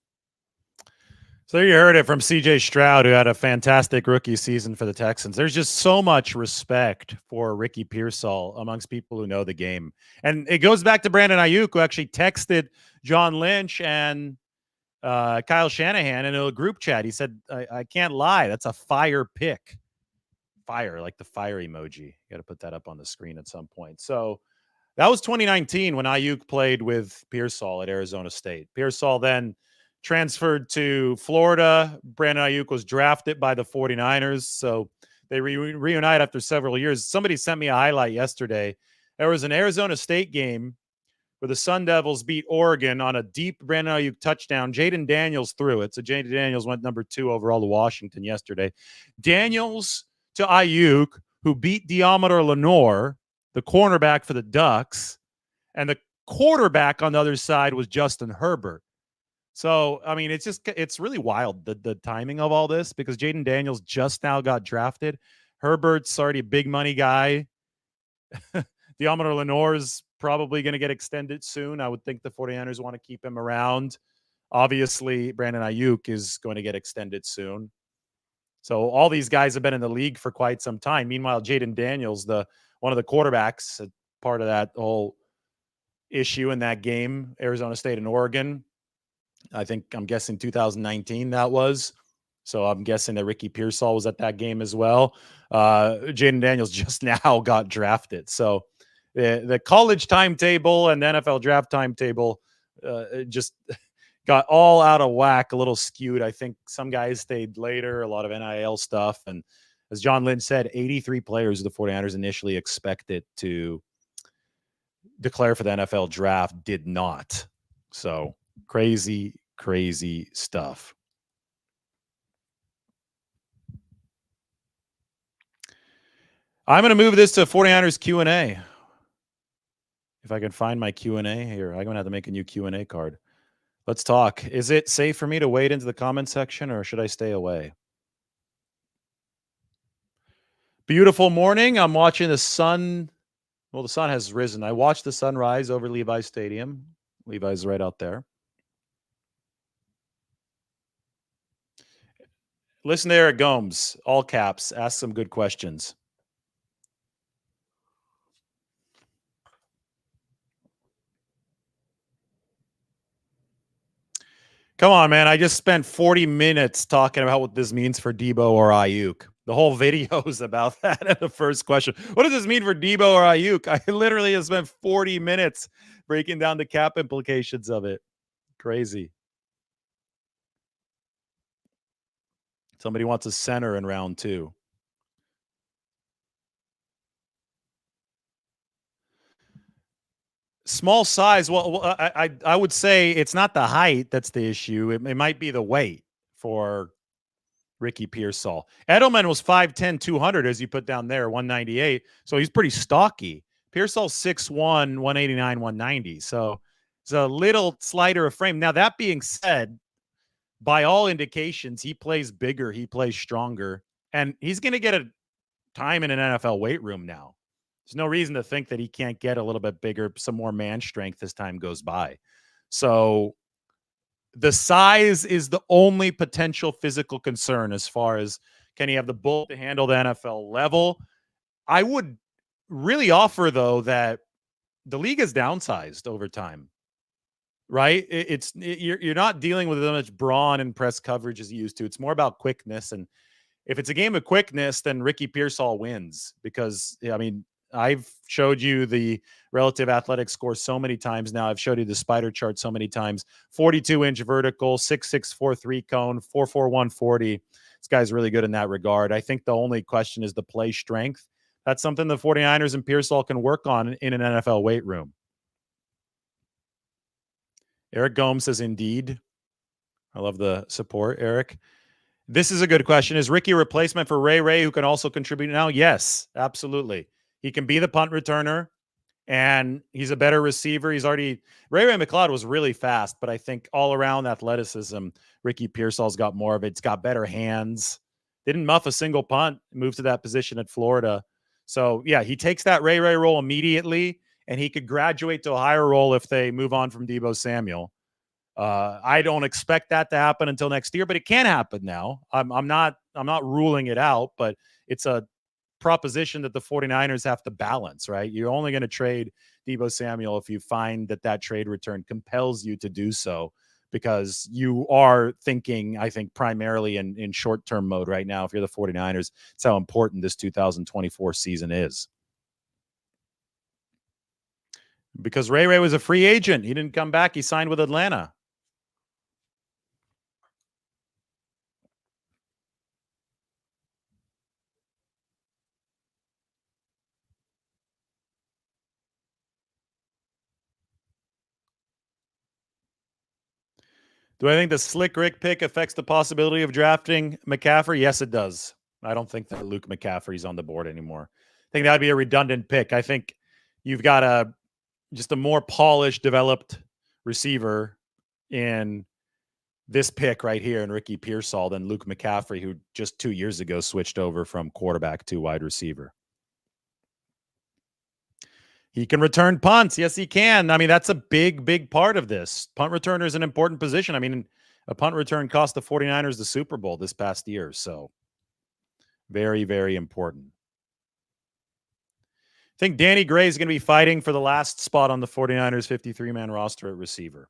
So you heard it from CJ Stroud, who had a fantastic rookie season for the Texans. There's just so much respect for Ricky Pearsall amongst people who know the game. And it goes back to Brandon Aiyuk, who actually texted John Lynch and Kyle Shanahan in a group chat. He said, I can't lie. That's a fire pick. Fire, like the fire emoji. You got to put that up on the screen at some point. So that was 2019 when Aiyuk played with Pearsall at Arizona State. Pearsall then transferred to Florida. Brandon Aiyuk was drafted by the 49ers. So they reunite after several years. Somebody sent me a highlight yesterday. There was an Arizona State game where the Sun Devils beat Oregon on a deep Brandon Aiyuk touchdown. Jaden Daniels threw it. So Jaden Daniels went number 2 overall to Washington yesterday. Daniels to Aiyuk, who beat Deommodore Lenoir, the cornerback for the Ducks, and the quarterback on the other side was Justin Herbert. So, I mean, it's really wild, the timing of all this, because Jaden Daniels just now got drafted. Herbert's already a big money guy. Deommodore Lenoir's probably going to get extended soon. I would think the 49ers want to keep him around. Obviously, Brandon Aiyuk is going to get extended soon. So all these guys have been in the league for quite some time. Meanwhile, Jaden Daniels, one of the quarterbacks, part of that whole issue in that game, Arizona State and Oregon, I'm guessing 2019 that was. So I'm guessing that Ricky Pearsall was at that game as well. Jaden Daniels just now got drafted. So The college timetable and the NFL draft timetable just got all out of whack, a little skewed. I think some guys stayed later, a lot of NIL stuff. And as John Lynch said, 83 players the 49ers initially expected to declare for the NFL draft did not. So crazy, crazy stuff. I'm going to move this to 49ers Q&A. If I can find my Q&A here, I'm going to have to make a new Q&A card. Let's talk. Is it safe for me to wade into the comment section or should I stay away? Beautiful morning. I'm watching the sun. Well, the sun has risen. I watched the sun rise over Levi's Stadium. Levi's right out there. Listen to Eric Gomes, all caps. Ask some good questions. Come on, man. I just spent 40 minutes talking about what this means for Deebo or Aiyuk. The whole video is about that in the first question. What does this mean for Deebo or Aiyuk? I literally have spent 40 minutes breaking down the cap implications of it. Crazy. Somebody wants a center in round 2. Small size. Well, I would say it's not the height that's the issue. It might be the weight for Ricky Pearsall. Edelman was 5'10", 200, as you put down there, 198. So he's pretty stocky. Pearsall's 6'1", 189, 190. So it's a little slighter of frame. Now, that being said, by all indications, he plays bigger. He plays stronger. And he's going to get a time in an NFL weight room now. There's no reason to think that he can't get a little bit bigger, some more man strength as time goes by. So the size is the only potential physical concern as far as can he have the bulk to handle the NFL level. I would really offer, though, that the league is downsized over time, right? You're not dealing with as much brawn and press coverage as you used to. It's more about quickness. And if it's a game of quickness, then Ricky Pearsall wins because, I mean, I've showed you the relative athletic score so many times now. I've showed you the spider chart so many times. 42-inch vertical, 6'6", 4'3" cone, 4'4", 140. This guy's really good in that regard. I think the only question is the play strength. That's something the 49ers and Pearsall can work on in an NFL weight room. Eric Gomes says, indeed. I love the support, Eric. This is a good question. Is Ricky a replacement for Ray, who can also contribute now? Yes, absolutely. He can be the punt returner, and he's a better receiver. Ray McLeod was really fast, but I think all around athleticism, Ricky Pearsall's got more of it. It's got better hands. Didn't muff a single punt, moved to that position at Florida. So, yeah, he takes that Ray role immediately, and he could graduate to a higher role if they move on from Deebo Samuel. I don't expect that to happen until next year, but it can happen now. I'm not ruling it out, but it's a proposition that the 49ers have to balance, right? You're only going to trade Deebo Samuel if you find that trade return compels you to do so, because you are thinking, I think, primarily in short-term mode right now. If you're the 49ers, it's how important this 2024 season is. Because Ray was a free agent. He didn't come back. He signed with Atlanta. Do I think the Slick Rick pick affects the possibility of drafting McCaffrey? Yes, it does. I don't think that Luke McCaffrey's on the board anymore. I think that would be a redundant pick. I think you've got just a more polished, developed receiver in this pick right here in Ricky Pearsall than Luke McCaffrey, who just 2 years ago switched over from quarterback to wide receiver. He can return punts. Yes, he can. I mean, that's a big, big part of this. Punt returner is an important position. I mean, a punt return cost the 49ers the Super Bowl this past year. So very, very important. I think Danny Gray is going to be fighting for the last spot on the 49ers 53-man roster at receiver.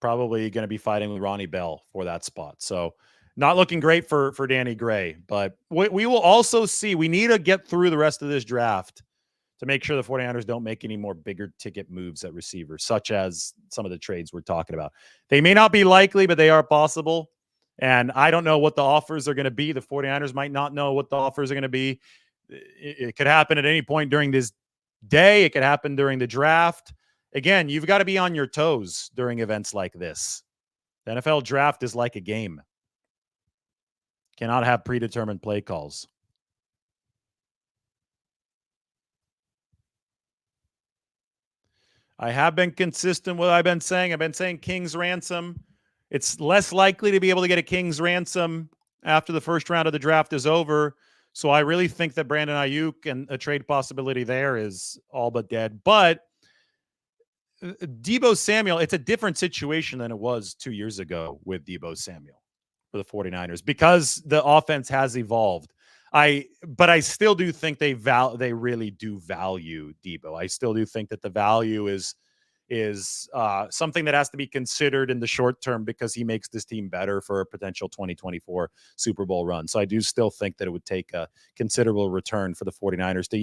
Probably going to be fighting with Ronnie Bell for that spot. So not looking great for Danny Gray. But we will also see. We need to get through the rest of this draft to make sure the 49ers don't make any more bigger ticket moves at receiver, such as some of the trades we're talking about. They may not be likely, but they are possible. And I don't know what the offers are going to be. The 49ers might not know what the offers are going to be. It could happen at any point during this day. It could happen during the draft. Again, you've got to be on your toes during events like this. The NFL draft is like a game. Cannot have predetermined play calls. I have been consistent with what I've been saying. I've been saying King's ransom. It's less likely to be able to get a King's ransom after the first round of the draft is over. So I really think that Brandon Aiyuk and a trade possibility there is all but dead. But Deebo Samuel, it's a different situation than it was 2 years ago with Deebo Samuel for the 49ers because the offense has evolved. But I still do think they really do value Deebo. I still do think that the value is something that has to be considered in the short term because he makes this team better for a potential 2024 Super Bowl run. So I do still think that it would take a considerable return for the 49ers to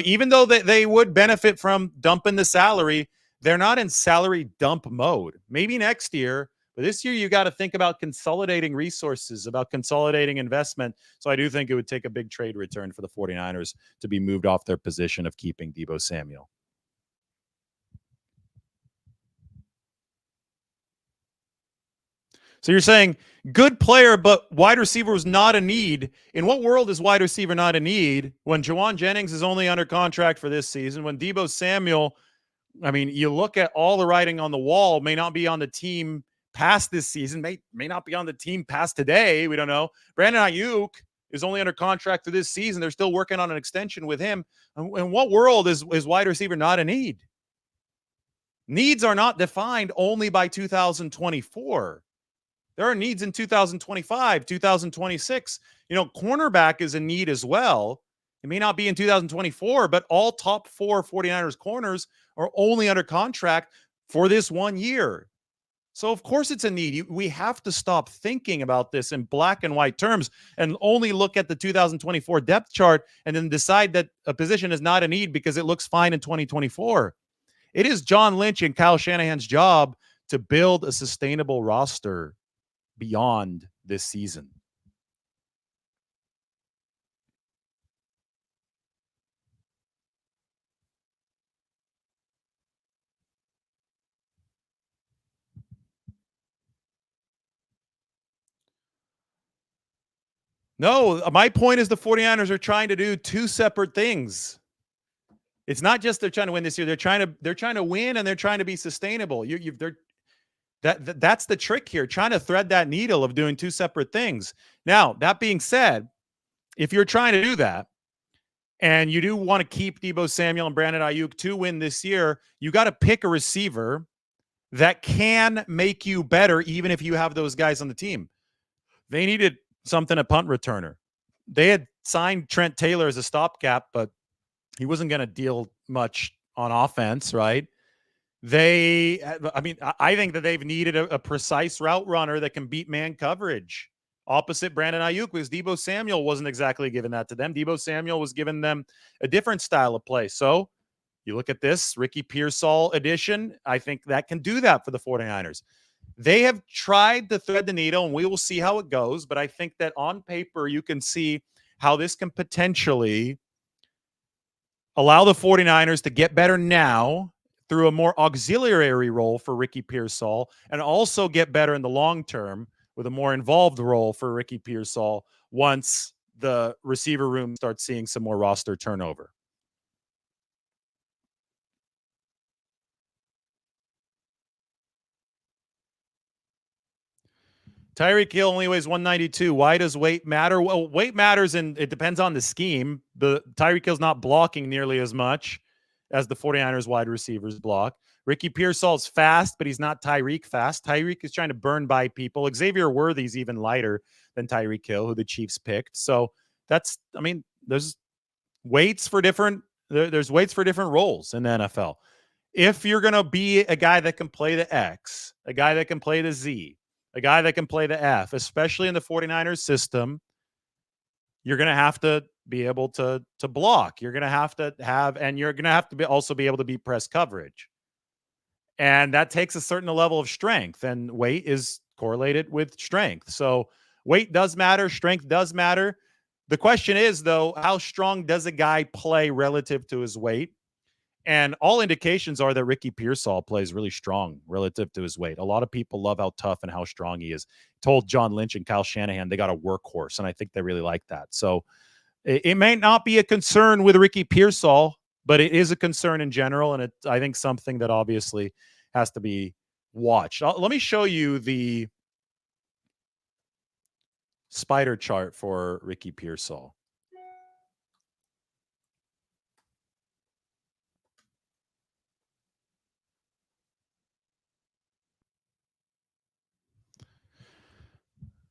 even though they would benefit from dumping the salary, they're not in salary dump mode. Maybe next year, but this year you got to think about consolidating resources, about consolidating investment. So I do think it would take a big trade return for the 49ers to be moved off their position of keeping Deebo Samuel. So you're saying good player, but wide receiver was not a need. In what world is wide receiver not a need when Jawan Jennings is only under contract for this season, when Deebo Samuel, I mean, you look at all the writing on the wall, may not be on the team past this season, may not be on the team past today. We don't know. Brandon Aiyuk is only under contract for this season. They're still working on an extension with him. In what world is wide receiver not a need? Needs are not defined only by 2024. There are needs in 2025, 2026. Cornerback is a need as well. It may not be in 2024, but all top 4 49ers corners are only under contract for this 1 year. So, of course, it's a need. We have to stop thinking about this in black and white terms and only look at the 2024 depth chart and then decide that a position is not a need because it looks fine in 2024. It is John Lynch and Kyle Shanahan's job to build a sustainable roster beyond this season. No, my point is the 49ers are trying to do two separate things. It's not just they're trying to win this year. They're trying to win and they're trying to be sustainable. That's the trick here, trying to thread that needle of doing two separate things. Now, that being said, if you're trying to do that and you do want to keep Deebo Samuel and Brandon Aiyuk to win this year, you got to pick a receiver that can make you better even if you have those guys on the team. They needed something at punt returner. They had signed Trent Taylor as a stopgap, but he wasn't going to deal much on offense, right? I think that they've needed a precise route runner that can beat man coverage opposite Brandon Aiyuk, because Deebo Samuel wasn't exactly given that to them. Deebo Samuel was giving them a different style of play. So you look at this Ricky Pearsall addition. I think that can do that for the 49ers. They have tried to thread the needle, and we will see how it goes. But I think that on paper, you can see how this can potentially allow the 49ers to get better now through a more auxiliary role for Ricky Pearsall, and also get better in the long term with a more involved role for Ricky Pearsall once the receiver room starts seeing some more roster turnover. Tyreek Hill only weighs 192. Why does weight matter? Well, weight matters, and it depends on the scheme. The Tyreek Hill's not blocking nearly as much as the 49ers wide receivers block. Ricky Pearsall's fast, but he's not Tyreek fast. Tyreek is trying to burn by people. Xavier Worthy's even lighter than Tyreek Hill, who the Chiefs picked. So there's weights for different roles in the NFL. If you're going to be a guy that can play the X, a guy that can play the Z, a guy that can play the F, especially in the 49ers system, you're going to have to be able to block. You're going to have to have, and you're going to have to be also be able to beat press coverage. And that takes a certain level of strength, and weight is correlated with strength. So weight does matter. Strength does matter. The question is, though, how strong does a guy play relative to his weight? And all indications are that Ricky Pearsall plays really strong relative to his weight. A lot of people love how tough and how strong he is. Told John Lynch and Kyle Shanahan they got a workhorse, and I think they really like that. So it may not be a concern with Ricky Pearsall, but it is a concern in general, and I think something that obviously has to be watched. Let me show you the spider chart for Ricky Pearsall.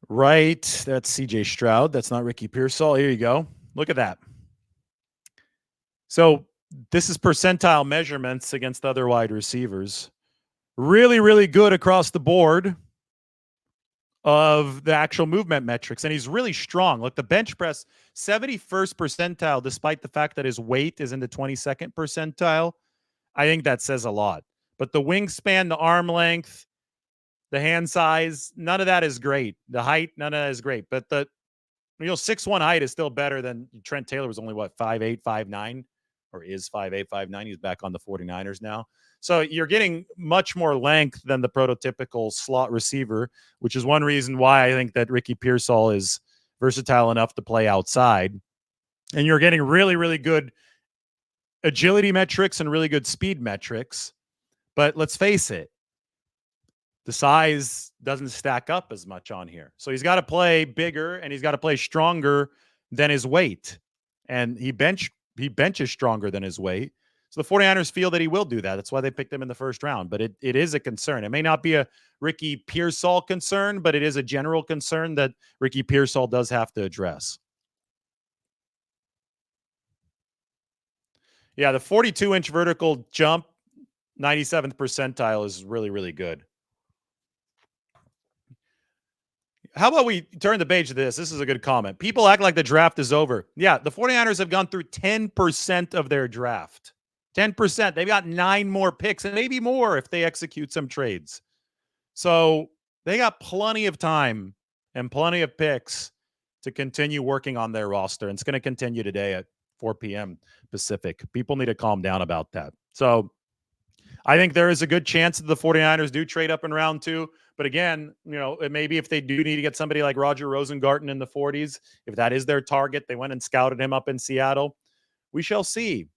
Right, that's CJ Stroud. That's not Ricky Pearsall. Here you go. Look at that. So this is percentile measurements against other wide receivers. Really, really good across the board of the actual movement metrics. And he's really strong. Look, the bench press, 71st percentile, despite the fact that his weight is in the 22nd percentile. I think that says a lot. But the wingspan, the arm length, the hand size, none of that is great. The height, none of that is great. But the 6'1" height is still better than Trent Taylor was only, 5'8", 5'9", or is 5'8", 5'9". He's back on the 49ers now. So you're getting much more length than the prototypical slot receiver, which is one reason why I think that Ricky Pearsall is versatile enough to play outside. And you're getting really, really good agility metrics and really good speed metrics. But let's face it, the size doesn't stack up as much on here. So he's got to play bigger and he's got to play stronger than his weight. And he benches stronger than his weight. So the 49ers feel that he will do that. That's why they picked him in the first round. But it is a concern. It may not be a Ricky Pearsall concern, but it is a general concern that Ricky Pearsall does have to address. Yeah, the 42-inch vertical jump, 97th percentile is really, really good. How about we turn the page to this? This is a good comment. People act like the draft is over. Yeah, the 49ers have gone through 10% of their draft. 10%. They've got 9 more picks and maybe more if they execute some trades. So they got plenty of time and plenty of picks to continue working on their roster. And it's going to continue today at 4 p.m. Pacific. People need to calm down about that. So I think there is a good chance that the 49ers do trade up in round 2. But again, maybe if they do need to get somebody like Roger Rosengarten in the 40s, if that is their target, they went and scouted him up in Seattle. We shall see.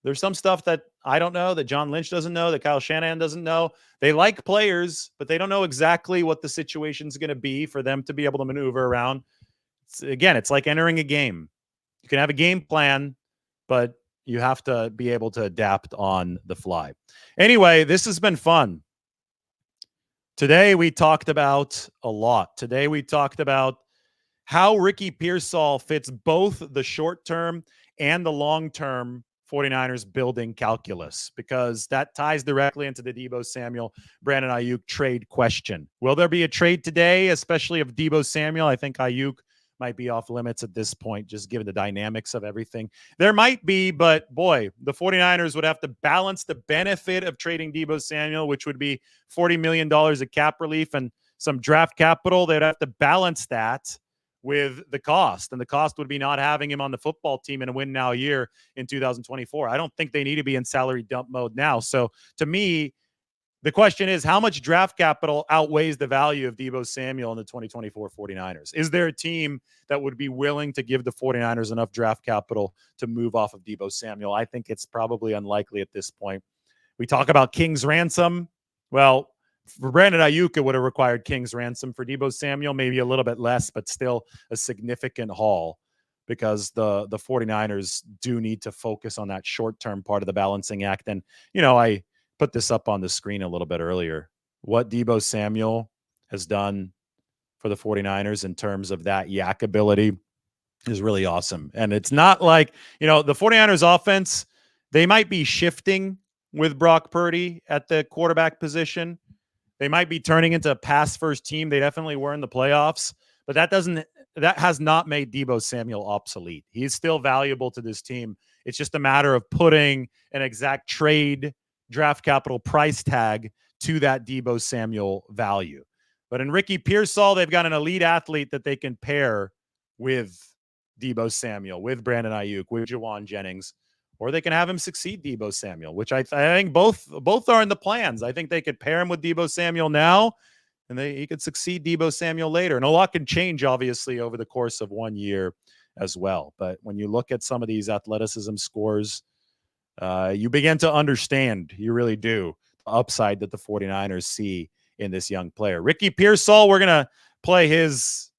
There's some stuff that I don't know, that John Lynch doesn't know, that Kyle Shanahan doesn't know. They like players, but they don't know exactly what the situation's going to be for them to be able to maneuver around. It's like entering a game. You can have a game plan, but you have to be able to adapt on the fly. Anyway, this has been fun. Today we talked about a lot. Today we talked about how Ricky Pearsall fits both the short-term and the long-term 49ers building calculus, because that ties directly into the Deebo Samuel, Brandon Aiyuk trade question. Will there be a trade today, especially of Deebo Samuel? I think Aiyuk might be off limits at this point, just given the dynamics of everything. There might be, but boy, the 49ers would have to balance the benefit of trading Deebo Samuel, which would be $40 million of cap relief and some draft capital. They'd have to balance that with the cost, and the cost would be not having him on the football team in a win now year in 2024. I don't think they need to be in salary dump mode now. So to me, the question is, how much draft capital outweighs the value of Deebo Samuel in the 2024 49ers? Is there a team that would be willing to give the 49ers enough draft capital to move off of Deebo Samuel? I think it's probably unlikely at this point. We talk about King's ransom. Well, for Brandon Aiyuk, it would have required King's ransom. For Deebo Samuel, maybe a little bit less, but still a significant haul, because the 49ers do need to focus on that short-term part of the balancing act. And, I put this up on the screen a little bit earlier. What Deebo Samuel has done for the 49ers in terms of that yak ability is really awesome. And it's not like, the 49ers offense, they might be shifting with Brock Purdy at the quarterback position. They might be turning into a pass-first team. They definitely were in the playoffs. But that has not made Deebo Samuel obsolete. He's still valuable to this team. It's just a matter of putting an exact trade draft capital price tag to that Deebo Samuel value. But in Ricky Pearsall, they've got an elite athlete that they can pair with Deebo Samuel, with Brandon Aiyuk, with Jawan Jennings, or they can have him succeed Deebo Samuel, which I think both are in the plans. I think they could pair him with Deebo Samuel now, and he could succeed Deebo Samuel later. And a lot can change, obviously, over the course of 1 year as well. But when you look at some of these athleticism scores, you begin to understand, you really do, the upside that the 49ers see in this young player. Ricky Pearsall, we're going to play his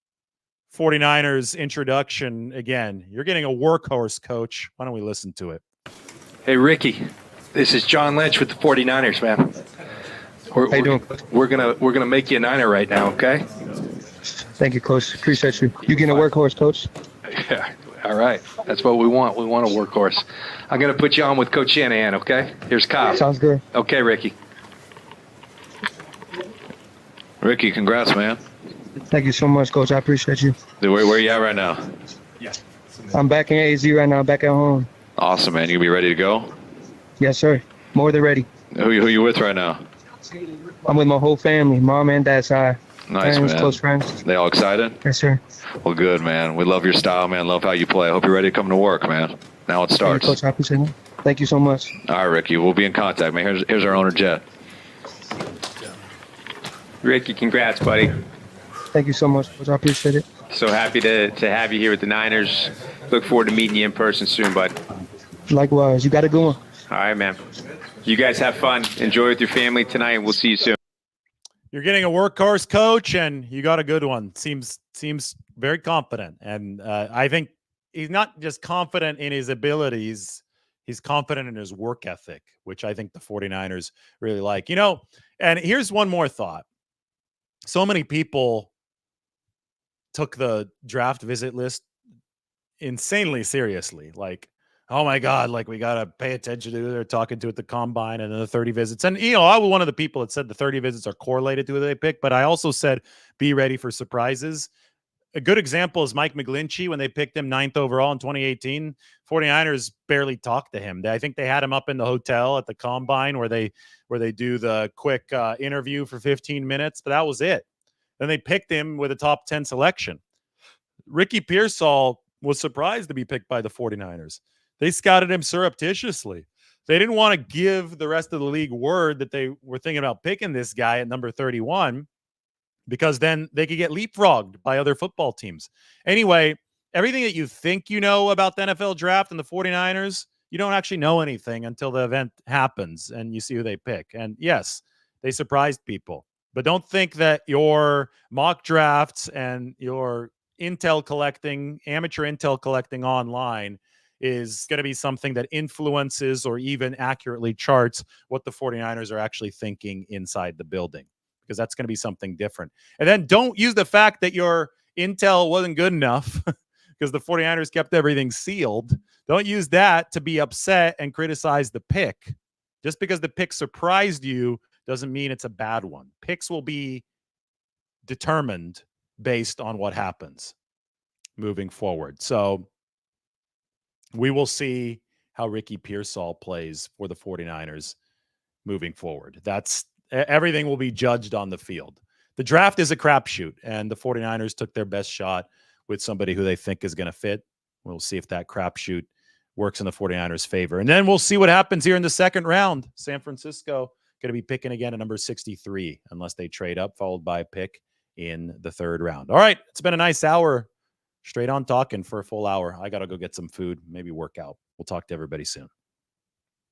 49ers introduction again. You're getting a workhorse, coach. Why don't we listen to it? Hey, Ricky, this is John Lynch with the 49ers, man. How you doing? We're gonna make you a Niner right now, okay? Thank you, Coach. Appreciate you. You getting a workhorse, Coach? Yeah. All right. That's what we want. We want a workhorse. I'm gonna put you on with Coach Shanahan, okay? Here's Kyle. Sounds good. Okay, Ricky. Ricky, congrats, man. Thank you so much, Coach. I appreciate you. Dude, where you at right now? I'm back in AZ right now, back at home. Awesome, man. You gonna be ready to go? Yes, sir. More than ready. Who you with right now? I'm with my whole family, mom and dad's side. Nice, Friends, man. close friends. They all excited? Yes, sir. Well, good, man. We love your style, man. Love how you play. Hope you're ready to come to work, man. Now it Thank you, starts. Coach. I appreciate it. Thank you so much. All right, Ricky. We'll be in contact, man. Here's our owner, Jet. Ricky, congrats, buddy. Thank you so much, Coach. I appreciate it. So happy to have you here with the Niners. Look forward to meeting you in person soon, bud. Likewise. You got a good one. All right, man. You guys have fun. Enjoy with your family tonight, and we'll see you soon. You're getting a workhorse, coach, and you got a good one. Seems very confident. And I think he's not just confident in his abilities, he's confident in his work ethic, which I think the 49ers really like. You know, and here's one more thought. So many people took the draft visit list insanely seriously. Like, oh my God, like we got to pay attention to who they're talking to at the combine and then the 30 visits. And, you know, I was one of the people that said the 30 visits are correlated to who they pick, but I also said, be ready for surprises. A good example is Mike McGlinchey when they picked him 9th overall in 2018. 49ers barely talked to him. I think they had him up in the hotel at the combine where they do the quick interview for 15 minutes, but that was it. Then they picked him with a top 10 selection. Ricky Pearsall was surprised to be picked by the 49ers. They scouted him surreptitiously. They didn't want to give the rest of the league word that they were thinking about picking this guy at number 31 because then they could get leapfrogged by other football teams. Anyway, everything that you think you know about the NFL draft and the 49ers, you don't actually know anything until the event happens and you see who they pick. And yes, they surprised people. But don't think that your mock drafts and your amateur intel collecting online is going to be something that influences or even accurately charts what the 49ers are actually thinking inside the building, because that's going to be something different. And then don't use the fact that your intel wasn't good enough because the 49ers kept everything sealed. Don't use that to be upset and criticize the pick. Just because the pick surprised you doesn't mean it's a bad one. Picks will be determined based on what happens moving forward. So we will see how Ricky Pearsall plays for the 49ers moving forward. Everything will be judged on the field. The draft is a crapshoot, and the 49ers took their best shot with somebody who they think is going to fit. We'll see if that crapshoot works in the 49ers' favor. And then we'll see what happens here in the second round. San Francisco going to be picking again at number 63 unless they trade up, followed by a pick in the third round. All right, it's been a nice hour. Straight on talking for a full hour. I got to go get some food, maybe work out. We'll talk to everybody soon.